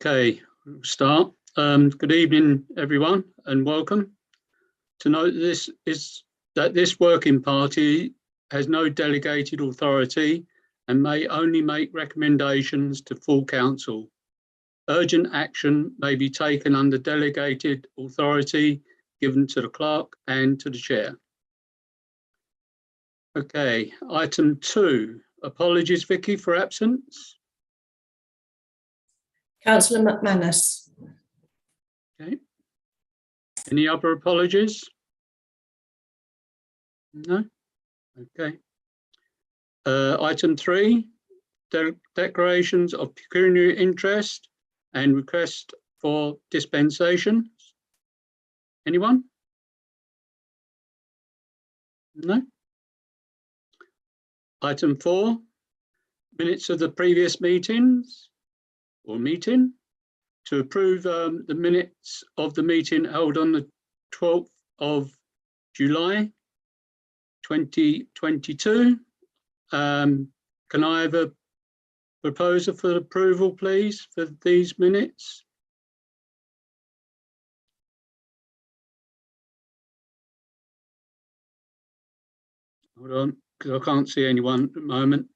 Okay, we'll start. Good evening, everyone, and welcome. To note that this working party has no delegated authority and may only make recommendations to full council. Urgent action may be taken under delegated authority given to the clerk and to the chair. Okay, item 2. Apologies, Vicky, for absence. Councillor McManus. Okay. Any other apologies? No? Okay. Item 3, declarations of pecuniary interest and request for dispensation. Anyone? No? Item 4, minutes of the previous meetings or meeting. To approve the minutes of the meeting held on the 12th of July 2022. Can I have a proposal for approval, please, for these minutes? Hold on, because I can't see anyone at the moment.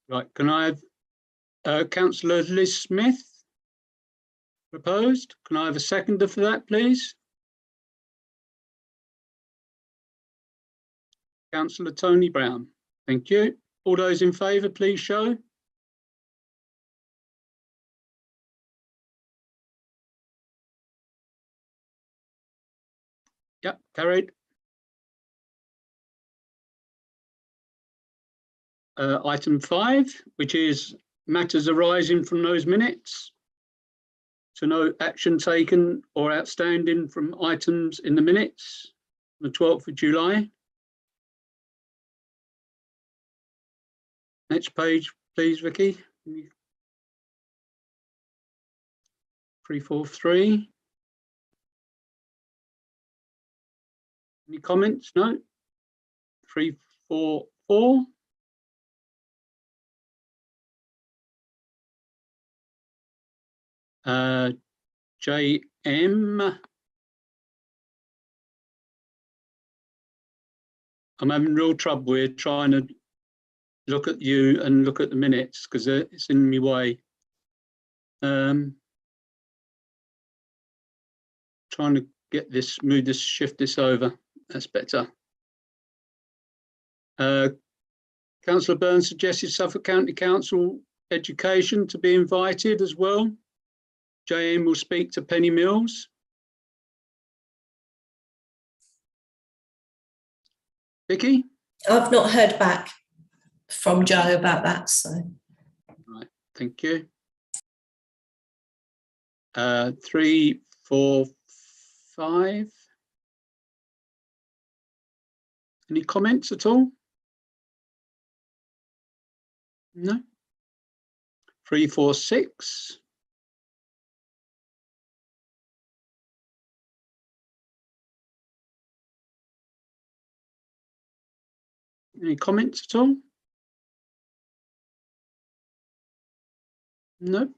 Right, can I have Councillor Liz Smith proposed? Can I have a seconder for that, please? Councillor Tony Brown. Thank you. All those in favour, please show. Yep, carried. Item 5, which is matters arising from those minutes. So no action taken or outstanding from items in the minutes on the 12th of July. Next page, please, Vicky. 343. Any comments? No. 344. JM. I'm having real trouble. We're trying to look at you and look at the minutes because it's in my way. Trying to get this, shift this over. That's better. Councillor Burns suggested Suffolk County Council Education to be invited as well. JM will speak to Penny Mills. Vicky? I've not heard back from Joe about that, so. Right, thank you. 3, 4, 5. Any comments at all? No. 3, 4, 6. Any comments at all? No.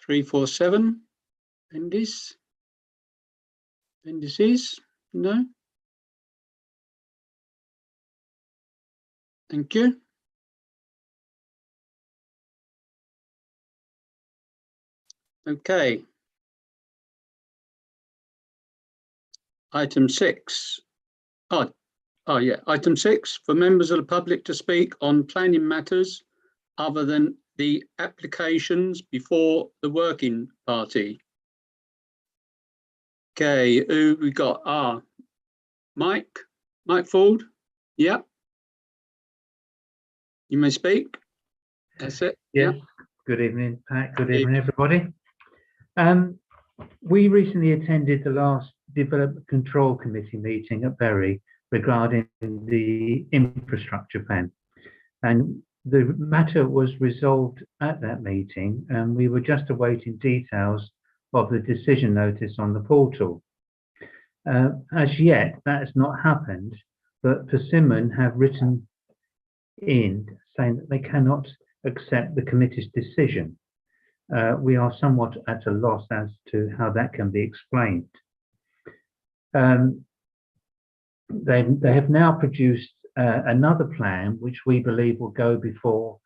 3, 4, 7. Appendices? No. Thank you. Okay. Item 6. Oh yeah, item 6, for members of the public to speak on planning matters other than the applications before the working party. Okay, who we got? Mike Ford. Yeah. You may speak. That's it. Yeah. Good evening, Pat. Good evening, everybody. We recently attended the last Development Control Committee meeting at Bury regarding the infrastructure plan, and the matter was resolved at that meeting, and we were just awaiting details of the decision notice on the portal. As yet, that has not happened, but Persimmon have written in saying that they cannot accept the committee's decision. We are somewhat at a loss as to how that can be explained. They have now produced another plan, which we believe will go before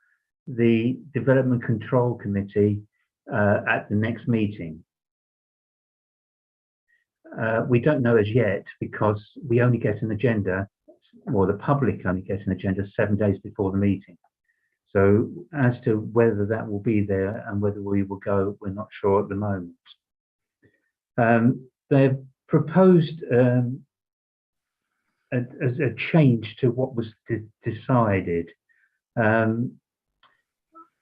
the Development Control Committee at the next meeting. We don't know as yet because we only get an agenda, or the public only get an agenda 7 days before the meeting. So as to whether that will be there and whether we will go, we're not sure at the moment. They've proposed a change to what was decided. I'm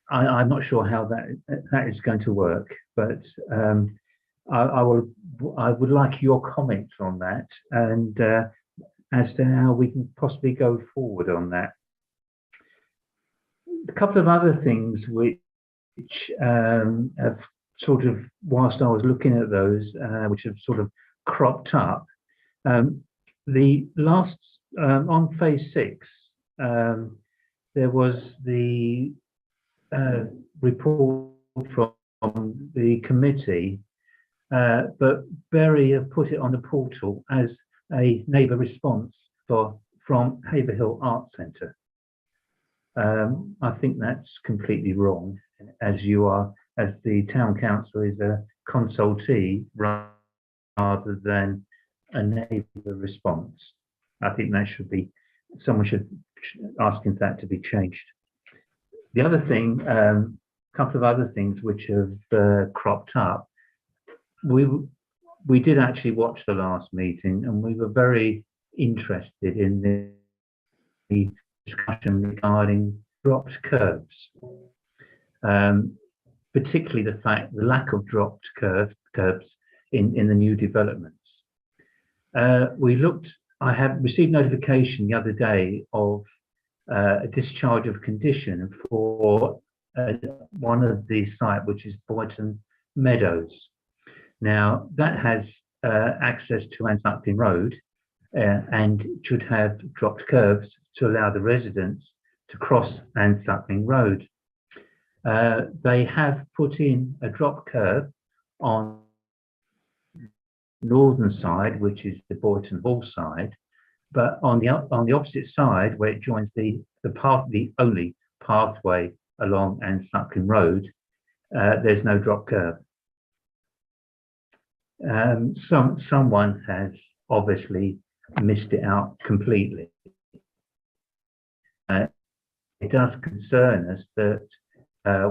not sure how that is going to work, but I would like your comments on that, and as to how we can possibly go forward on that. A couple of other things which have sort of, whilst I was looking at those, which have sort of cropped up. The last, on phase 6, there was the report from the committee, but Berry have put it on the portal as a neighbour response from Haverhill Art Centre. I think that's completely wrong, as the town council is a consultee rather than a neighbour response. I think that should be, someone should asking that to be changed. The other thing, a couple of other things which have cropped up. We did actually watch the last meeting, and we were very interested in the discussion regarding dropped curbs, particularly the lack of dropped curbs in the new developments. I have received notification the other day of a discharge of condition for one of the site, which is Boyton Meadows. Now that has access to Ansuckling Road and should have dropped curbs to allow the residents to cross Ansuckling Road. They have put in a drop curb on northern side, which is the Boyton Hall side, but on the opposite side, where it joins the only pathway along Ansuckling Road, there's no drop curb. Someone has obviously missed it out completely. It does concern us that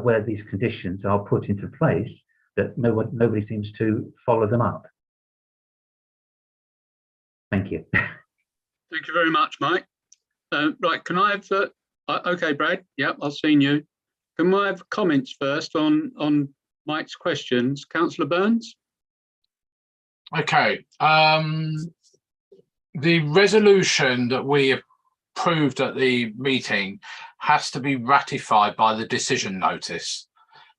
where these conditions are put into place, that nobody seems to follow them up. Thank you. Thank you very much, Mike. Right, can I have, okay, Brad, yep, I've seen you. Can I have comments first on Mike's questions? Councillor Burns? Okay, the resolution that we approved at the meeting has to be ratified by the decision notice.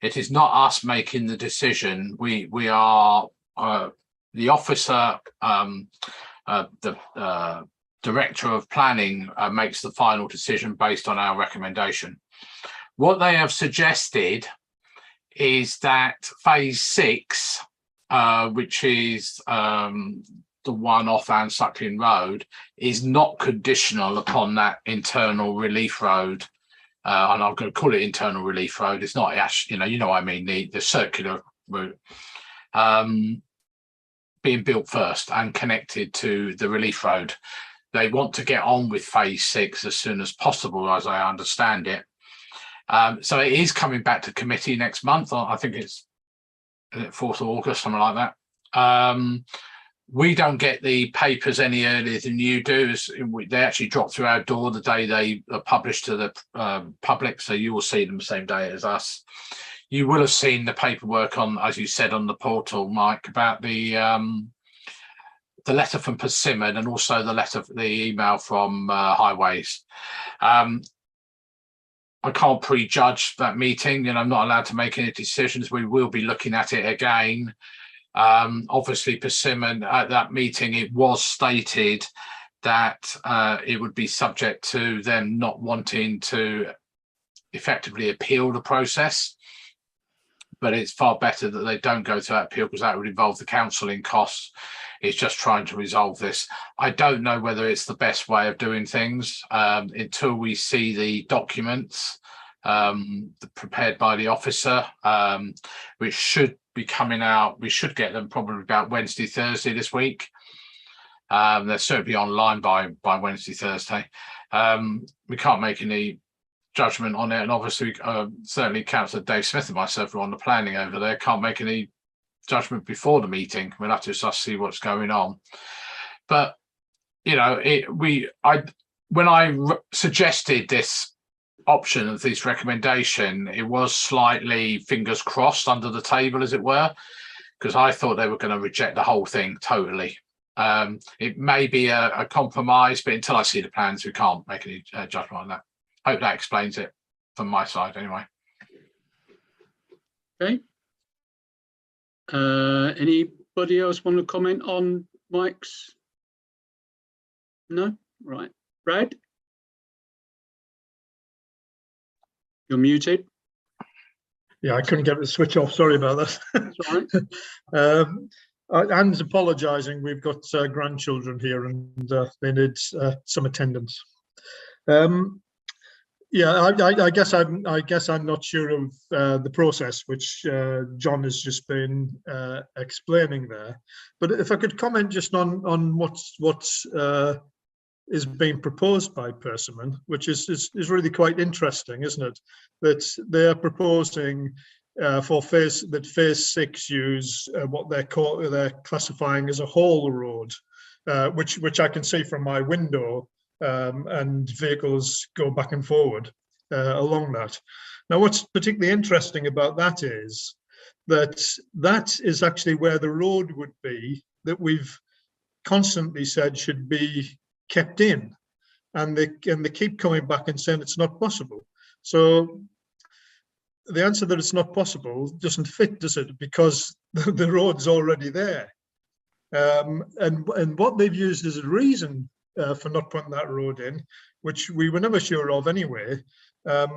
It is not us making the decision. We are the officer, the director of planning makes the final decision based on our recommendation. What they have suggested is that phase 6, which is the one off Ansuckling Road, is not conditional upon that internal relief road, and I'm going to call it internal relief road. It's not actually, you know what I mean, the circular route being built first and connected to the relief road. They want to get on with phase 6 as soon as possible, as I understand it. So it is coming back to committee next month. I think it's 4th of August, something like that. We don't get the papers any earlier than you do. They actually drop through our door the day they are published to the public, so you will see them the same day as us. You will have seen the paperwork on, as you said, on the portal, Mike, about the letter from Persimmon and also the email from Highways. I can't prejudge that meeting, and I'm not allowed to make any decisions. We will be looking at it again. Obviously, Persimmon at that meeting, it was stated that it would be subject to them not wanting to effectively appeal the process. But it's far better that they don't go to that appeal, because that would involve the council in costs. It's just trying to resolve this. I don't know whether it's the best way of doing things until we see the documents prepared by the officer, which should be coming out. We should get them probably about Wednesday, Thursday this week. They're certainly online by Wednesday, Thursday. We can't make any judgment on it, and obviously certainly Councillor Dave Smith and myself are on the planning over there, can't make any judgment before the meeting. We'll have to just see what's going on. But you know, when I suggested this option of this recommendation, it was slightly fingers crossed under the table, as it were, because I thought they were going to reject the whole thing totally. It may be a compromise, but until I see the plans, we can't make any judgment on that. Hope that explains it from my side anyway. Okay. Anybody else want to comment on Mike's? No? Right. Brad? You're muted. Yeah, I couldn't get the switch off. Sorry about that. That's all right. Anne's apologising. We've got grandchildren here, and they need some attendance. Yeah, I guess I'm not sure of the process which John has just been explaining there. But if I could comment just on what is being proposed by Persimmon, which is really quite interesting, isn't it? That they are proposing for phase 6 use what they're classifying as a haul road, which I can see from my window. And vehicles go back and forward along that. Now, what's particularly interesting about that is that is actually where the road would be that we've constantly said should be kept in, and they keep coming back and saying it's not possible. So the answer that it's not possible doesn't fit, does it? Because the road's already there, and what they've used as a reason for not putting that road in, which we were never sure of anyway,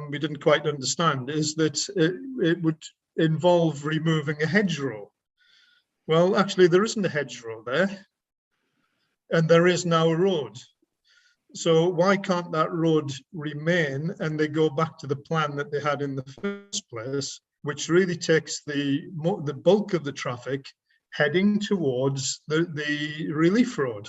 we didn't quite understand, is that it would involve removing a hedgerow. Well, actually, there isn't a hedgerow there, and there is now a road. So why can't that road remain and they go back to the plan that they had in the first place, which really takes the bulk of the traffic heading towards the relief road?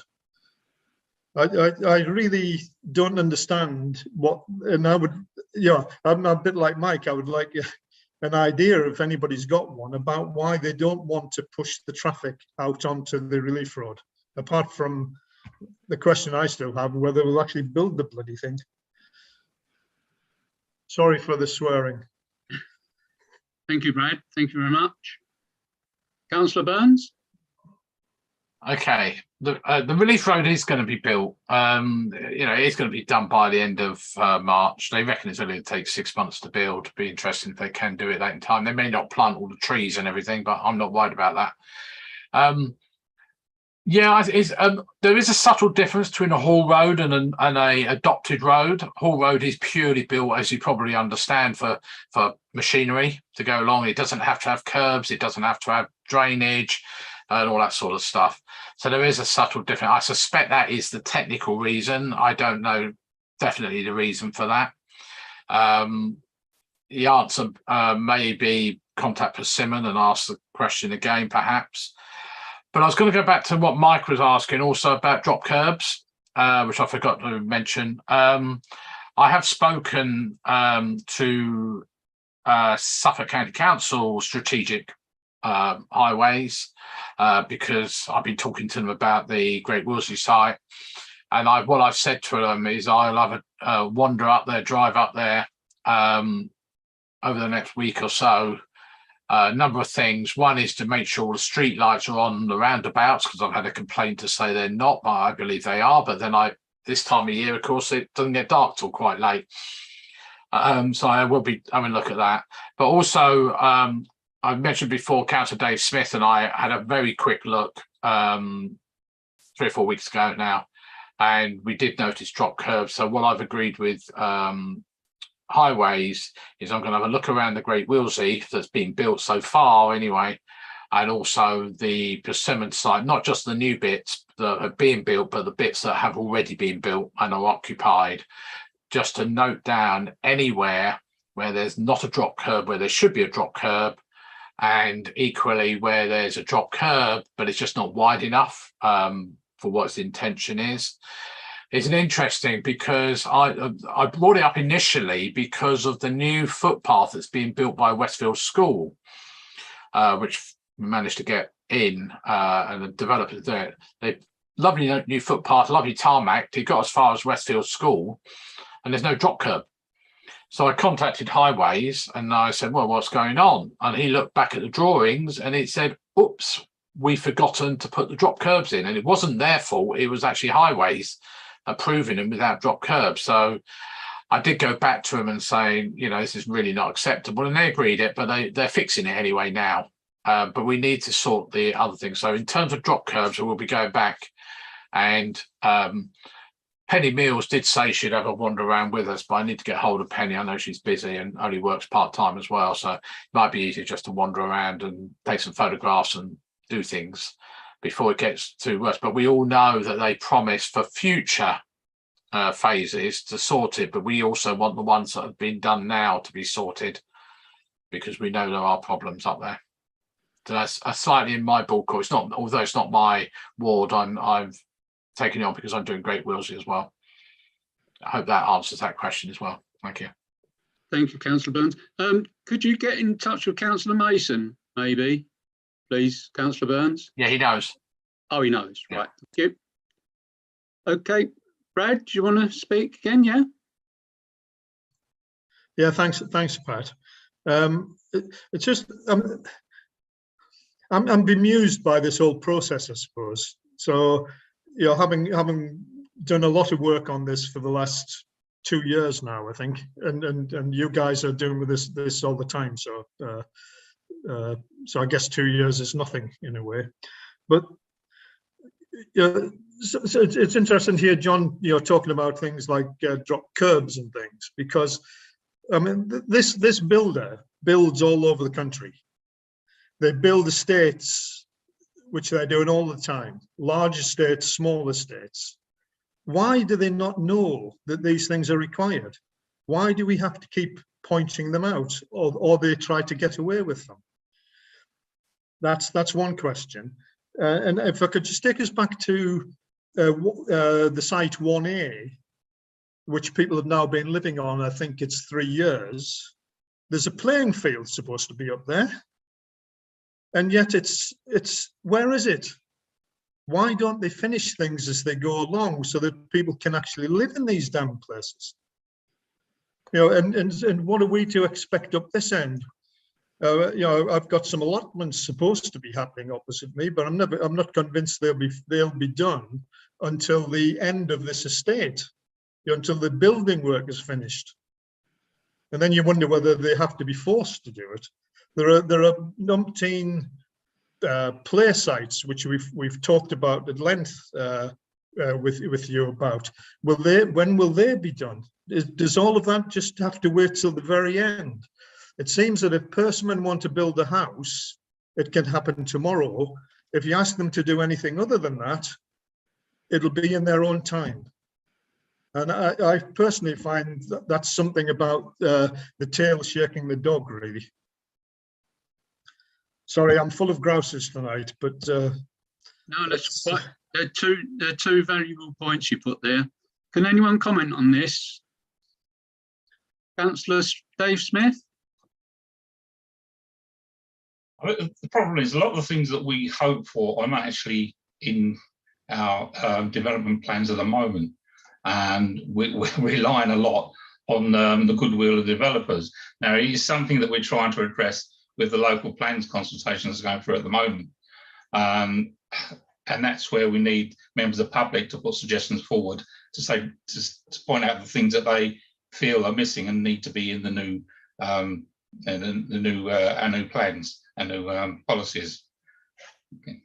I really don't understand what, and I would, yeah, I'm a bit like Mike. I would like an idea, if anybody's got one, about why they don't want to push the traffic out onto the relief road, apart from the question I still have, whether we'll actually build the bloody thing. Sorry for the swearing. Thank you, Brad. Thank you very much. Councillor Burns? Okay, the relief road is going to be built. You know, it's going to be done by the end of March. They reckon it's only going to take 6 months to build. It'd be interesting if they can do it that in time. They may not plant all the trees and everything, but I'm not worried about that. Yeah, there is a subtle difference between a haul road and a adopted road. Haul road is purely built, as you probably understand, for machinery to go along. It doesn't have to have curbs. It doesn't have to have drainage and all that sort of stuff. So there is a subtle difference. I suspect that is the technical reason. I don't know definitely the reason for that. The answer may be contact Persimmon and ask the question again, perhaps. But I was going to go back to what Mike was asking also about drop curbs, which I forgot to mention. I have spoken to Suffolk County Council strategic highways because I've been talking to them about the Great Wolseley site, and what I've said to them is I'll have a wander up there, drive up there over the next week or so. A number of things. One is to make sure the street lights are on the roundabouts, because I've had a complaint to say they're not, but I believe they are. But then this time of year, of course, it doesn't get dark till quite late. So I will be having a look at that. But also, I mentioned before, Councillor Dave Smith and I had a very quick look 3 or 4 weeks ago now and we did notice drop curbs. So what I've agreed with Highways is I'm going to have a look around the Great Willsey that's been built so far anyway, and also the Persimmon site, not just the new bits that are being built, but the bits that have already been built and are occupied, just to note down anywhere where there's not a drop curb, where there should be a drop curb, and equally where there's a drop curb, but it's just not wide enough for what its intention is. It's an interesting, because I brought it up initially because of the new footpath that's being built by Westfield School, which we managed to get in, and the developers there. They lovely new footpath, lovely tarmac. It got as far as Westfield School, and there's no drop curb. So I contacted Highways and I said, well, what's going on? And he looked back at the drawings and it said, oops, we've forgotten to put the drop curbs in. And it wasn't their fault. It was actually Highways approving them without drop curbs. So I did go back to them and saying, you know, this is really not acceptable. And they agreed it, but they're fixing it anyway now. But we need to sort the other things. So in terms of drop curbs, we'll be going back, and Penny Mills did say she'd have a wander around with us, but I need to get hold of Penny. I know she's busy and only works part-time as well. So it might be easier just to wander around and take some photographs and do things before it gets too worse. But we all know that they promise for future phases to sort it, but we also want the ones that have been done now to be sorted, because we know there are problems up there. So that's slightly in my ballpark. It's not, although it's not my ward, I've taking it on because I'm doing Great Willsey as well. I hope that answers that question as well. Thank you. Thank you, Councillor Burns. Could you get in touch with Councillor Mason, maybe, please, Councillor Burns? Yeah, he knows. Oh, he knows. Yeah. Right. Thank you. Okay, Brad, do you want to speak again? Yeah. Yeah, thanks, Pat. It's just I'm bemused by this whole process, I suppose. So, you know, having done a lot of work on this for the last 2 years now, I think, and you guys are doing with this all the time. So, so I guess 2 years is nothing in a way. But so it's interesting to hear John, you know, talking about things like drop curbs and things, because I mean this builder builds all over the country. They build estates, which they're doing all the time, large estates, small estates. Why do they not know that these things are required? Why do we have to keep pointing them out, or they try to get away with them? That's one question. And if I could just take us back to the site 1A, which people have now been living on, I think it's 3 years. There's a playing field supposed to be up there. And yet it's where is it? Why don't they finish things as they go along so that people can actually live in these damn places? You know, and what are we to expect up this end? You know, I've got some allotments supposed to be happening opposite me, but I'm not convinced they'll be done until the end of this estate, you know, until the building work is finished. And then you wonder whether they have to be forced to do it. There are umpteen play sites which we've talked about at length with you about. When will they be done? Does all of that just have to wait till the very end? It seems that if Persimmon want to build a house, it can happen tomorrow. If you ask them to do anything other than that, it'll be in their own time. And I personally find that's something about the tail shaking the dog, really. Sorry, I'm full of grouses tonight, but no, that's quite. They're two valuable points you put there. Can anyone comment on this? Councillor Dave Smith. The problem is a lot of the things that we hope for are not actually in our development plans at the moment, and we're relying a lot on the goodwill of developers. Now, it is something that we're trying to address with the local plans consultations going through at the moment. And that's where we need members of the public to put suggestions forward to say, to point out the things that they feel are missing and need to be in the new our new plans and new policies. Okay.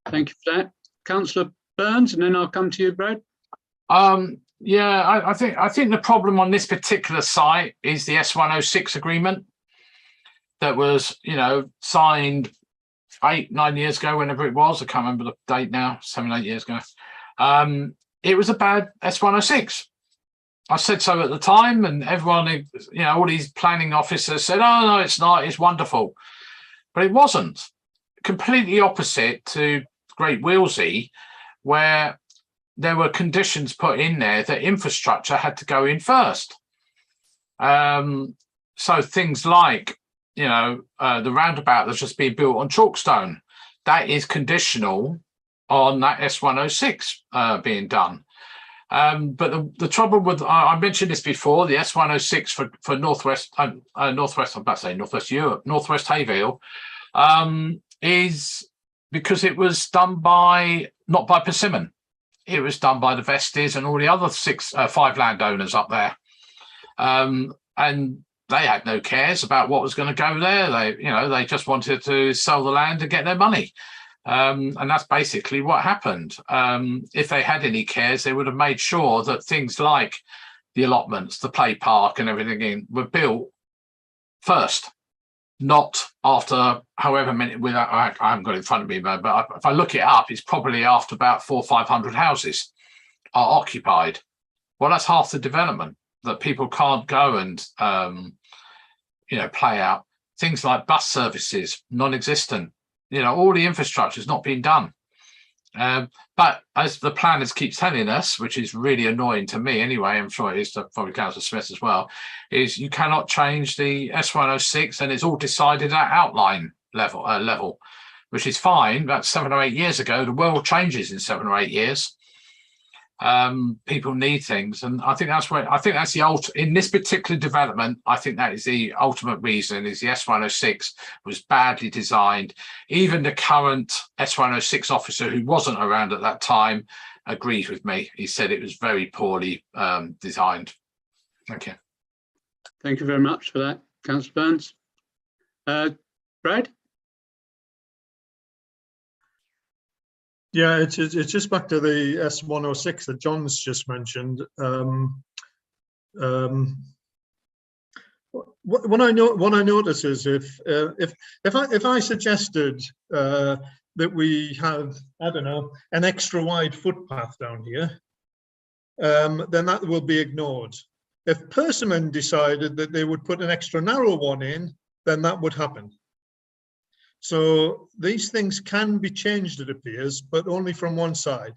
Thank you for that. Councillor Burns, and then I'll come to you, Brad. Yeah, I think the problem on this particular site is the S106 agreement that was, signed 8-9 years ago, whenever it was. I can't remember the date now, 7-8 years ago. It was a bad S106. I said so at the time, and everyone, all these planning officers said, "Oh no, it's not. It's wonderful," but it wasn't. Completely opposite to Great Willsey, where there were conditions put in there that infrastructure had to go in first. So things like, the roundabout that's just being built on chalkstone, that is conditional on that S106 being done. But the trouble with, I mentioned this before, the S106 for Northwest, I'm about to say Northwest Europe, Northwest Haverhill, is because it was done not by Persimmon. It was done by the Vesties and all the other 5 landowners up there. And they had no cares about what was going to go there. They just wanted to sell the land and get their money. And that's basically what happened. If they had any cares, they would have made sure that things like the allotments, the play park and everything were built first, not after however many, I haven't got it in front of me, but if I look it up, it's probably after about 400 or 500 houses are occupied. Well, that's half the development that people can't go and, play out. Things like bus services, non-existent. All the infrastructure is not being done. But as the planners keep telling us, which is really annoying to me anyway, I'm sure it is to probably Councillor Smith as well, is you cannot change the S106 and it's all decided at outline level, which is fine. That's 7 or 8 years ago. The world changes in 7 or 8 years. People need things, and I think that's the in this particular development. I think that is the ultimate reason, is the S106 was badly designed. Even the current S106 officer, who wasn't around at that time, agrees with me. He said it was very poorly designed. Thank you. Thank you very much for that, Councillor Burns. Brad? Yeah, it's just back to the S106 that John's just mentioned. What I notice is if I suggested that we have, I don't know, an extra wide footpath down here, then that will be ignored. If Persimmon decided that they would put an extra narrow one in, then that would happen. So these things can be changed, it appears, but only from one side.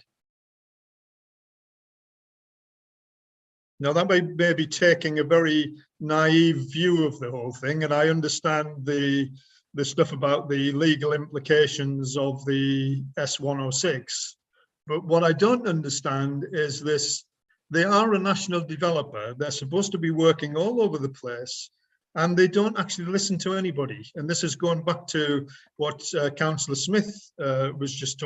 Now, that may be taking a very naive view of the whole thing, and I understand the stuff about the legal implications of the S106. But what I don't understand is this: they are a national developer. They're supposed to be working all over the place, and they don't actually listen to anybody. And this is going back to what Councillor Smith was just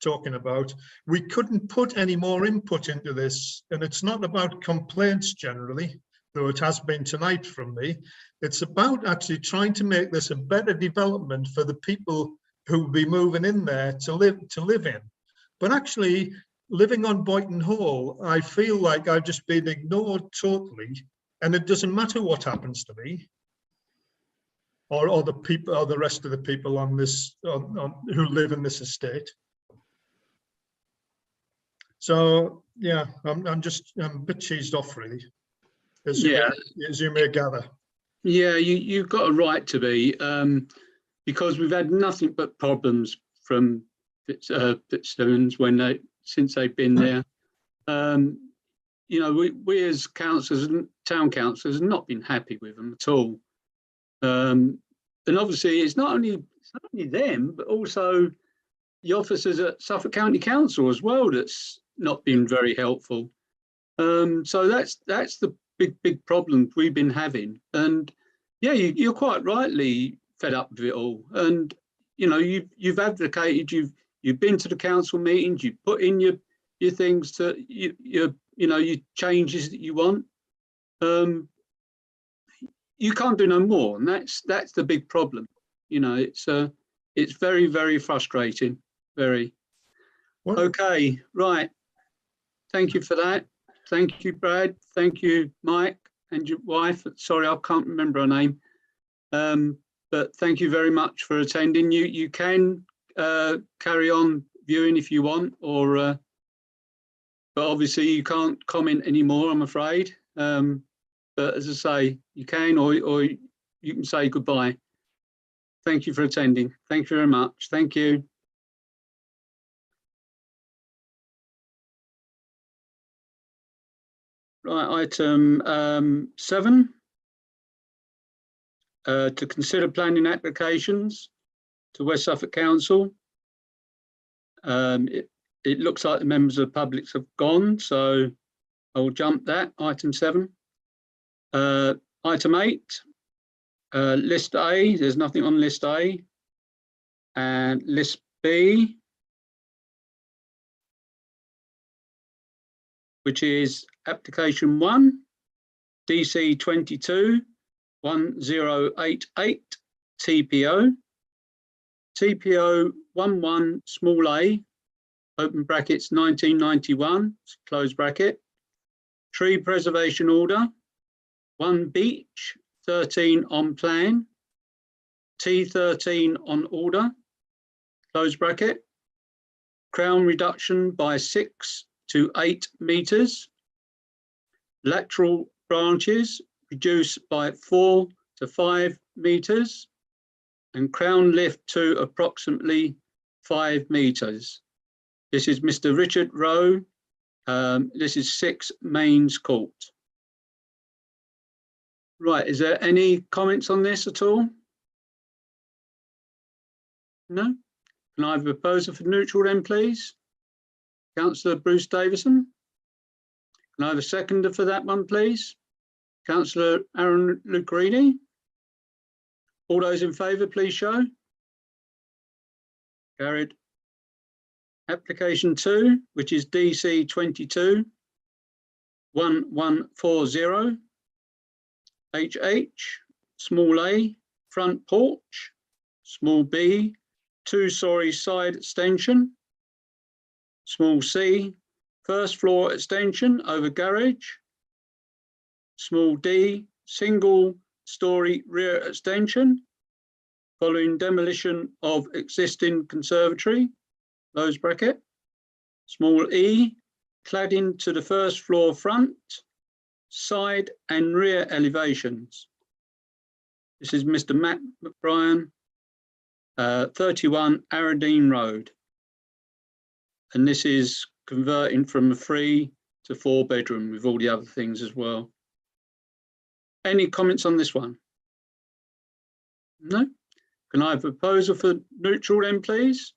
talking about. We couldn't put any more input into this, and it's not about complaints generally, though it has been tonight from me. It's about actually trying to make this a better development for the people who will be moving in there to live in. But actually, living on Boyton Hall, I feel like I've just been ignored totally. And it doesn't matter what happens to me, or the people, or the rest of the people on this who live in this estate. So yeah, I'm a bit cheesed off, really, as you may gather. Yeah, you've got a right to be, because we've had nothing but problems from Fitzsimmons since they've been there. We as councillors and town councillors have not been happy with them at all. And obviously it's not only them, but also the officers at Suffolk County Council as well that's not been very helpful. So that's the big problem we've been having. And yeah, you're quite rightly fed up with it all. And you've advocated, you've been to the council meetings, you've put in your things to your changes that you want. You can't do no more, and that's the big problem. It's very, very frustrating. Very. Okay, right. Thank you for that. Thank you, Brad. Thank you, Mike, and your wife. Sorry, I can't remember her name. But thank you very much for attending. You can carry on viewing if you want, or but obviously you can't comment anymore, I'm afraid. But as I say, you can, or you can say goodbye. Thank you for attending. Thank you very much. Thank you. Right, item 7. To consider planning applications to West Suffolk Council. It looks like the members of the public have gone, so I will jump that. Item 7. Item 8. List A. There's nothing on list A. And list B, which is application 1, DC 22-1088 TPO. TPO 11 small a, open brackets 1991, close bracket. Tree preservation order, 1 beech, 13 on plan, T13 on order, close bracket. Crown reduction by 6 to 8 meters. Lateral branches reduced by 4 to 5 meters. And crown lift to approximately 5 meters. This is Mr. Richard Rowe. This is 6 Mains Court. Right, is there any comments on this at all? No? Can I have a proposer for neutral then, please? Councillor Bruce Davison. Can I have a seconder for that one, please? Councillor Aaron Lucarini. All those in favour, please show. Carried. Application 2, which is DC 22-1140 HH, small a, front porch, small b, 2-storey side extension, small c, first floor extension over garage, small d, single storey rear extension following demolition of existing conservatory, close bracket. Small e, cladding to the first floor front, side and rear elevations. This is Mr. Matt McBrien, 31 Arundine Road. And this is converting from a 3 to 4 bedroom with all the other things as well. Any comments on this one? No? Can I have a proposal for neutral then, please?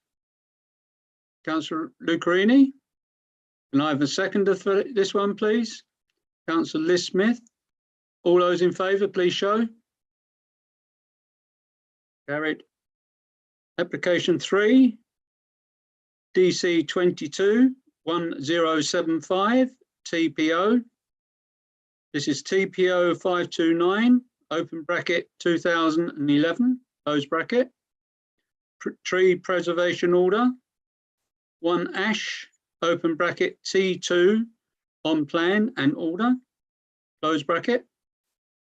Councillor Lucarini. Can I have a seconder for this one, please? Councillor Liz Smith. All those in favour, please show. Carried. Application 3, DC 22-1075 TPO. This is TPO 529, open bracket 2011, close bracket. Tree preservation order, 1 ash, open bracket T2 on plan and order, close bracket.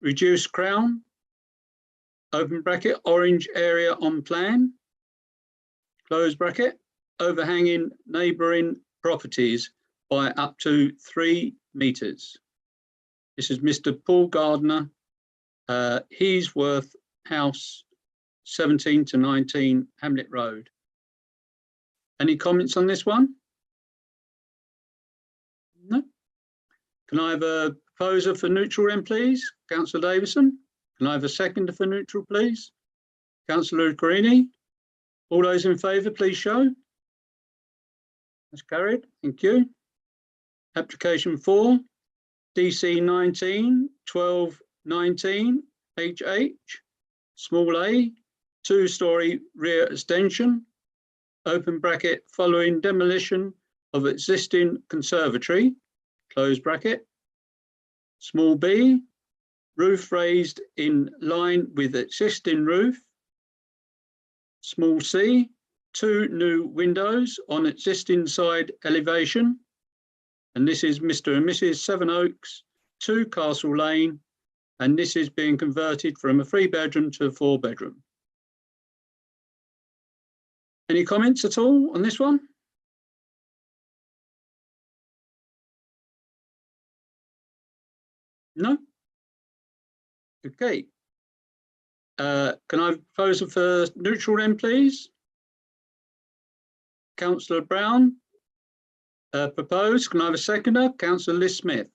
Reduced crown, open bracket orange area on plan, close bracket. Overhanging neighbouring properties by up to 3 meters. This is Mr. Paul Gardner, Heesworth House, 17 to 19 Hamlet Road. Any comments on this one? No? Can I have a proposer for neutral then, please? Councillor Davison. Can I have a seconder for neutral, please? Councillor Carini. All those in favour, please show. That's carried. Thank you. Application 4, DC 19-1219 HH, small a, 2-storey rear extension, open bracket following demolition of existing conservatory, close bracket. Small b, roof raised in line with existing roof. Small c, 2 new windows on existing side elevation. And this is Mr. and Mrs. Sevenoaks, 2 Castle Lane. And this is being converted from a 3-bedroom to a 4-bedroom. Any comments at all on this one? No? Okay. Can I propose for neutral then, please? Councillor Brown proposed. Can I have a seconder? Councillor Liz Smith.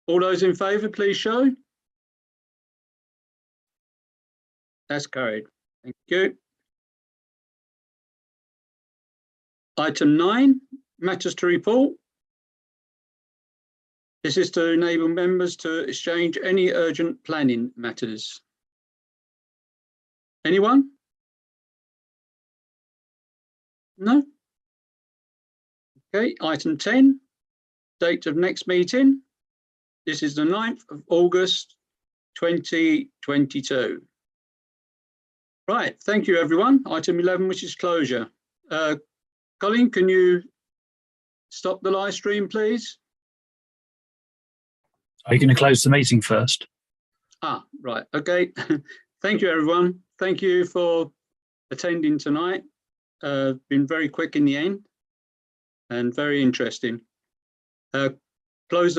All those in favour, please show. That's carried. Thank you. Item 9, matters to report. This is to enable members to exchange any urgent planning matters. Anyone? No? Okay, item 10, date of next meeting. This is the 9th of August, 2022. Right, thank you everyone. Item 11, which is closure. Colin, can you stop the live stream, please? Are you going to close the meeting first? Ah, right, okay. Thank you everyone. Thank you for attending tonight. Been very quick in the end and very interesting. Close